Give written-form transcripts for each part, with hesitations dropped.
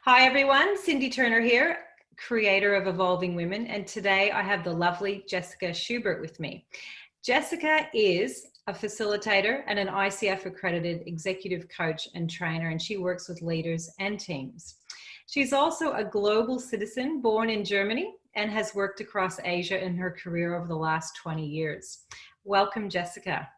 Hi everyone, Cindy Turner here, creator of Evolving Women, and today I have the lovely Jessica Schubert with me. Jessica is a facilitator and an ICF accredited executive coach and trainer, and she works with leaders and teams. She's also a global citizen born in Germany and has worked across Asia in her career over the last 20 years. Welcome, Jessica.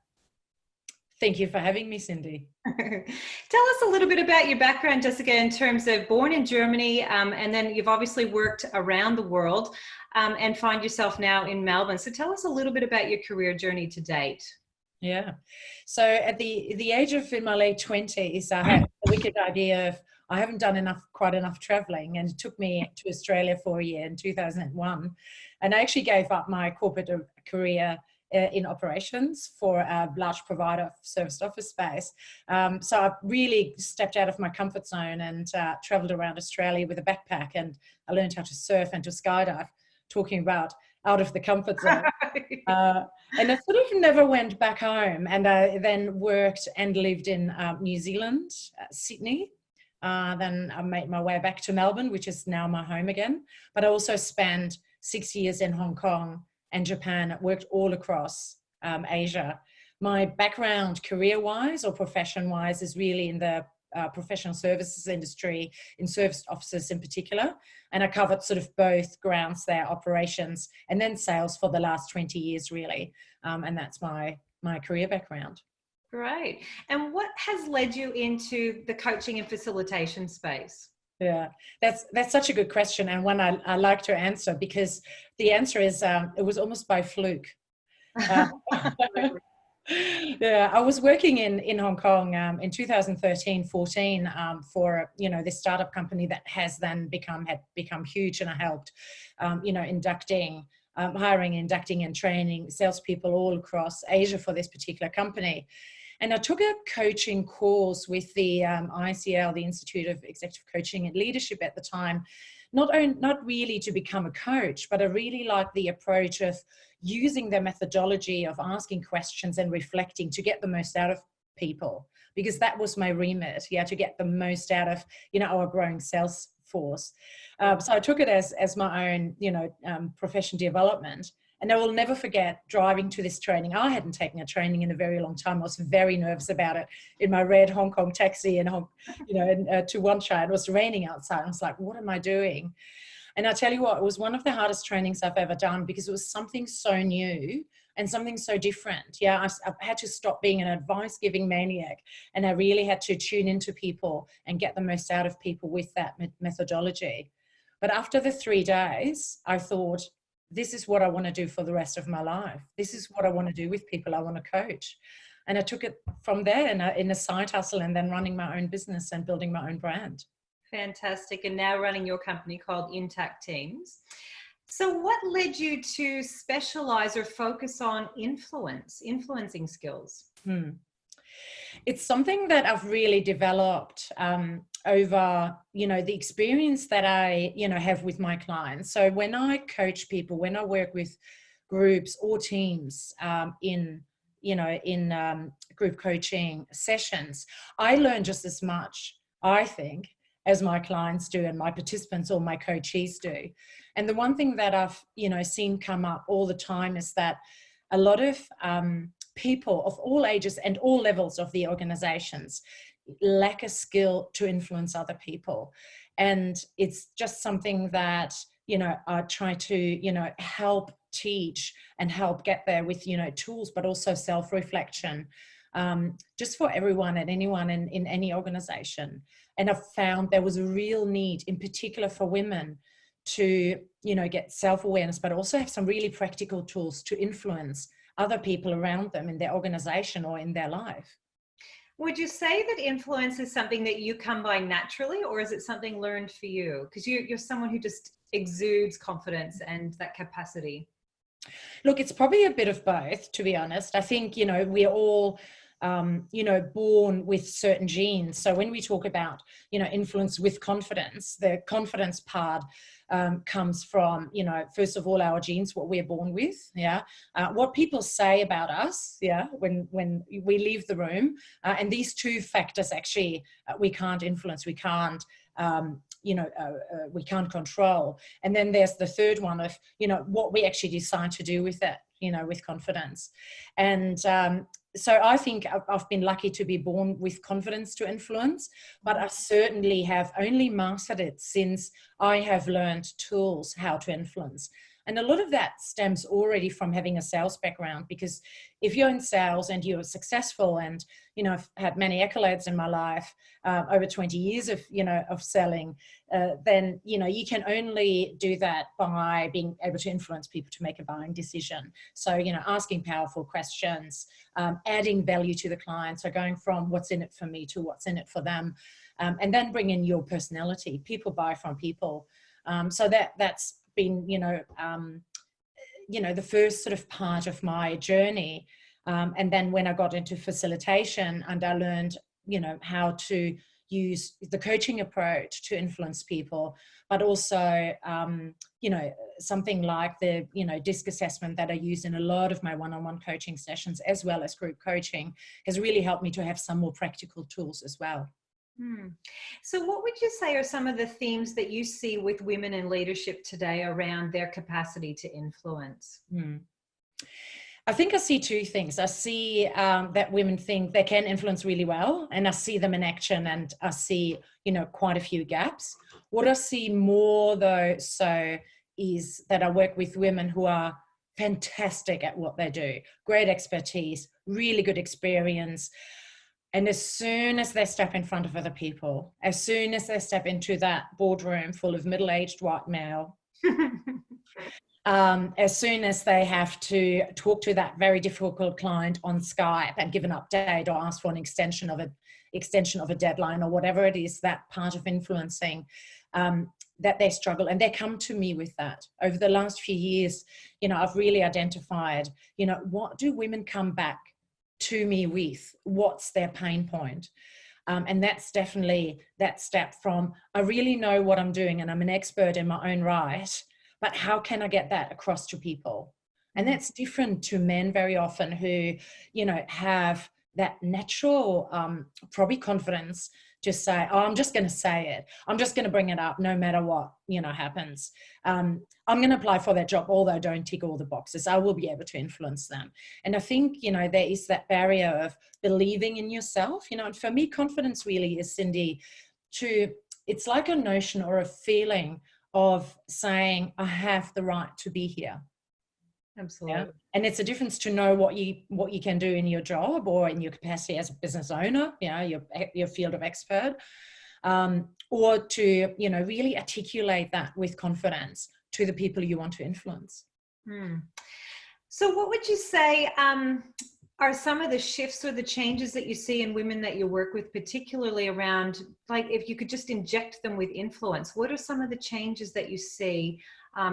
Thank you for having me, Cindy. Tell us a little bit about your background, Jessica, in terms of born in Germany, and then you've obviously worked around the world and find yourself now in Melbourne. So tell us a little bit about your career journey to date. Yeah. So at the age of in my late 20s, I had a wicked idea of I haven't done quite enough traveling, and it took me to Australia for a year in 2001. And I actually gave up my corporate career in operations for a large provider of serviced office space. So I really stepped out of my comfort zone and traveled around Australia with a backpack, and I learned how to surf and to skydive, talking about out of the comfort zone. And I sort of never went back home, and I then worked and lived in New Zealand, Sydney. Then I made my way back to Melbourne, which is now my home again. But I also spent 6 years in Hong Kong and Japan, worked all across Asia. My background career-wise or profession-wise is really in the professional services industry, in service offices in particular. And I covered sort of both grounds there, operations and then sales for the last 20 years really. And that's my career background. Great. And what has led you into the coaching and facilitation space? Yeah, that's such a good question, and one I like to answer, because the answer is it was almost by fluke. Yeah, I was working in Hong Kong in 2013-14 for this startup company that has then had become huge, and I helped inducting, hiring, inducting, and training salespeople all across Asia for this particular company. And I took a coaching course with the ICL, the Institute of Executive Coaching and Leadership at the time, not really to become a coach, but I really liked the approach of using the methodology of asking questions and reflecting to get the most out of people, because that was my remit, to get the most out of our growing sales force. So I took it as my own profession development. And I will never forget driving to this training. I hadn't taken a training in a very long time. I was very nervous about it in my red Hong Kong taxi, and to Wan Chai. It was raining outside. I was like, what am I doing? And I tell you what, it was one of the hardest trainings I've ever done, because it was something so new and something so different. Yeah, I had to stop being an advice-giving maniac, and I really had to tune into people and get the most out of people with that methodology. But after the 3 days, I thought, this is what I want to do for the rest of my life. This is what I want to do with people I want to coach. And I took it from there in a side hustle, and then running my own business and building my own brand. Fantastic. And now running your company called Intact Teams. So what led you to specialize or focus on influencing skills? It's something that I've really developed over, the experience that I, have with my clients. So when I coach people, when I work with groups or teams in group coaching sessions, I learn just as much, I think, as my clients do and my participants or my coachees do. And the one thing that I've, seen come up all the time is that a lot of people of all ages and all levels of the organizations lack a skill to influence other people. And it's just something that, I try to, help teach and help get there with, tools, but also self-reflection, just for everyone and anyone in any organization. And I've found there was a real need, in particular for women, to, get self-awareness, but also have some really practical tools to influence other people around them in their organization or in their life. Would you say that influence is something that you come by naturally, or is it something learned for you? Because you're someone who just exudes confidence and that capacity. Look, it's probably a bit of both, to be honest. I think, we're all, born with certain genes. So when we talk about, influence with confidence, the confidence part comes from, you know, first of all, our genes, what we're born with, yeah, what people say about us, yeah, when we leave the room, and these two factors actually we can't influence, we can't, we can't control. And then there's the third one of, you know, what we actually decide to do with it, you know, with confidence. And so I think I've been lucky to be born with confidence to influence, but I certainly have only mastered it since I have learned tools how to influence. And a lot of that stems already from having a sales background, because if you're in sales and you're successful, and, you know, I've had many accolades in my life, over 20 years of, you know, of selling, then, you know, you can only do that by being able to influence people to make a buying decision. So, you know, asking powerful questions, adding value to the client. So going from what's in it for me to what's in it for them. And then bring in your personality. People buy from people. So that's been, the first sort of part of my journey. And then when I got into facilitation and I learned, you know, how to use the coaching approach to influence people, but also, something like the, you know, DISC assessment that I use in a lot of my one-on-one coaching sessions, as well as group coaching, has really helped me to have some more practical tools as well. So what would you say are some of the themes that you see with women in leadership today around their capacity to influence? I think I see two things. I see that women think they can influence really well, and I see them in action, and I see, you know, quite a few gaps. What I see more though, so is that I work with women who are fantastic at what they do, great expertise, really good experience. And as soon as they step in front of other people, as soon as they step into that boardroom full of middle-aged white male, as soon as they have to talk to that very difficult client on Skype and give an update or ask for an extension of a deadline or whatever it is, that part of influencing, that they struggle, and they come to me with that. Over the last few years, you know, I've really identified, you know, what do women come back to me with? What's their pain point? And that's definitely that step from, I really know what I'm doing and I'm an expert in my own right, but how can I get that across to people? And that's different to men very often who, you know, have that natural, probably confidence to say, oh, I'm just going to say it. I'm just going to bring it up no matter what, you know, happens. I'm going to apply for that job, although I don't tick all the boxes. I will be able to influence them. And I think, you know, there is that barrier of believing in yourself, you know, and for me, confidence really is, Cindy, it's like a notion or a feeling of saying, I have the right to be here. Absolutely. Yeah? And it's a difference to know what you can do in your job or in your capacity as a business owner, you know, your field of expert, or to, you know, really articulate that with confidence to the people you want to influence. So what would you say are some of the shifts or the changes that you see in women that you work with, particularly around, like, if you could just inject them with influence, what are some of the changes that you see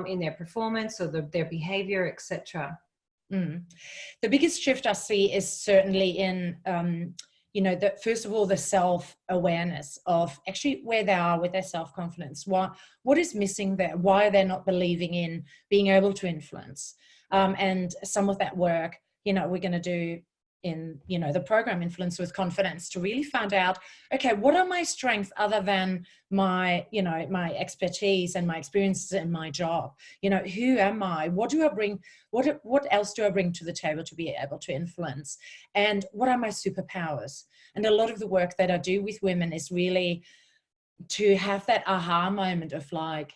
in their performance or their behavior, etc.? The biggest shift I see is certainly in, first of all, the self-awareness of actually where they are with their self-confidence. What is missing there? Why are they not believing in being able to influence? And some of that work, you know, we're going to do in, you know, the program Influence with Confidence, to really find out, okay, what are my strengths other than my, you know, my expertise and my experiences in my job? You know, who am I? What do I bring? What else do I bring to the table to be able to influence? And what are my superpowers? And a lot of the work that I do with women is really to have that aha moment of like,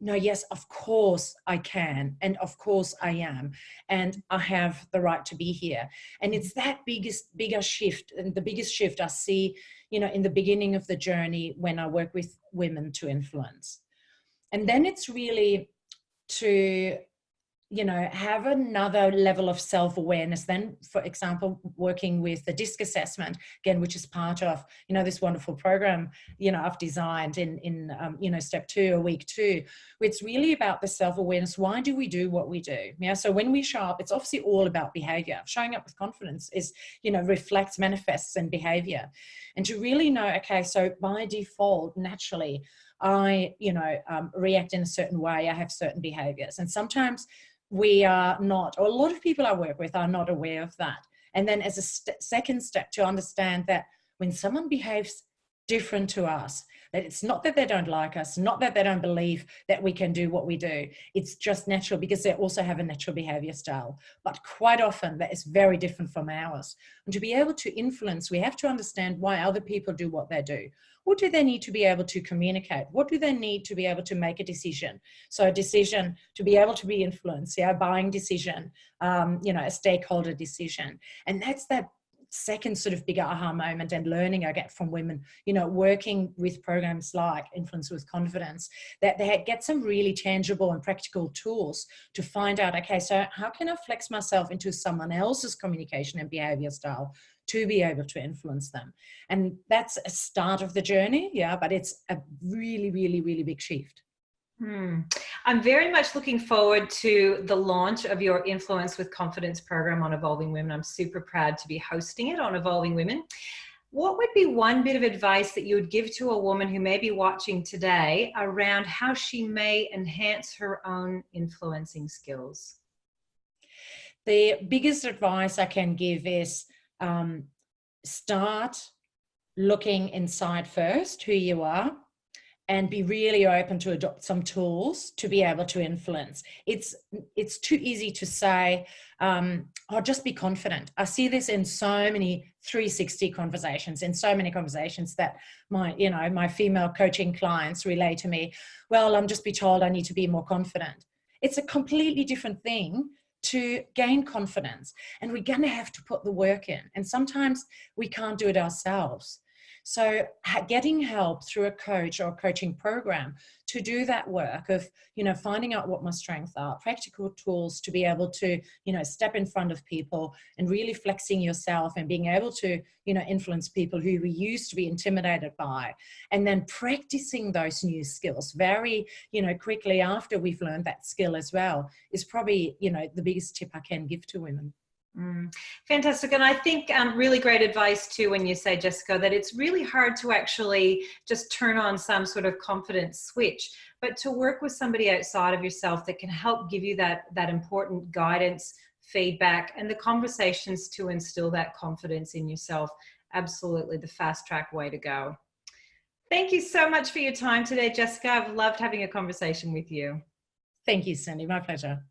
no, yes, of course I can. And of course I am. And I have the right to be here. And it's that bigger shift. And the biggest shift I see, you know, in the beginning of the journey when I work with women to influence. And then it's really to, you know, have another level of self-awareness. Then, for example, working with the DISC assessment, again, which is part of, you know, this wonderful program, you know, I've designed in step 2 or week 2, where it's really about the self-awareness. Why do we do what we do? Yeah. So when we show up, it's obviously all about behavior. Showing up with confidence is, you know, reflects, manifests in behavior. And to really know, okay, so by default, naturally, I, react in a certain way. I have certain behaviors. And sometimes we are not, or a lot of people I work with are not aware of that. And then as a second step, to understand that when someone behaves different to us, that it's not that they don't like us, not that they don't believe that we can do what we do. It's just natural, because they also have a natural behavior style. But quite often that is very different from ours. And to be able to influence, we have to understand why other people do what they do. What do they need to be able to communicate? What do they need to be able to make a decision? So a decision to be able to be influenced, a buying decision, a stakeholder decision. And that's that second sort of bigger aha moment and learning I get from women, working with programs like Influence with Confidence, that they get some really tangible and practical tools to find out, okay, so how can I flex myself into someone else's communication and behavior style to be able to influence them? And that's a start of the journey, but it's a really, really, really big shift. I'm very much looking forward to the launch of your Influence with Confidence program on Evolving Women. I'm super proud to be hosting it on Evolving Women. What would be one bit of advice that you would give to a woman who may be watching today around how she may enhance her own influencing skills? The biggest advice I can give is start looking inside first, who you are, and be really open to adopt some tools to be able to influence. It's too easy to say, just be confident. I see this in so many 360 conversations, in so many conversations that my female coaching clients relay to me, well, I'm just be told I need to be more confident. It's a completely different thing to gain confidence, and we're going to have to put the work in. And sometimes we can't do it ourselves. So getting help through a coach or a coaching program to do that work of, finding out what my strengths are, practical tools to be able to, step in front of people and really flexing yourself and being able to, influence people who we used to be intimidated by, and then practicing those new skills very, quickly after we've learned that skill as well, is probably, the biggest tip I can give to women. Fantastic. And I think really great advice too when you say, Jessica, that it's really hard to actually just turn on some sort of confidence switch, but to work with somebody outside of yourself that can help give you that important guidance, feedback, and the conversations to instill that confidence in yourself. Absolutely the fast track way to go. Thank you so much for your time today, Jessica. I've loved having a conversation with you. Thank you, Cindy. My pleasure.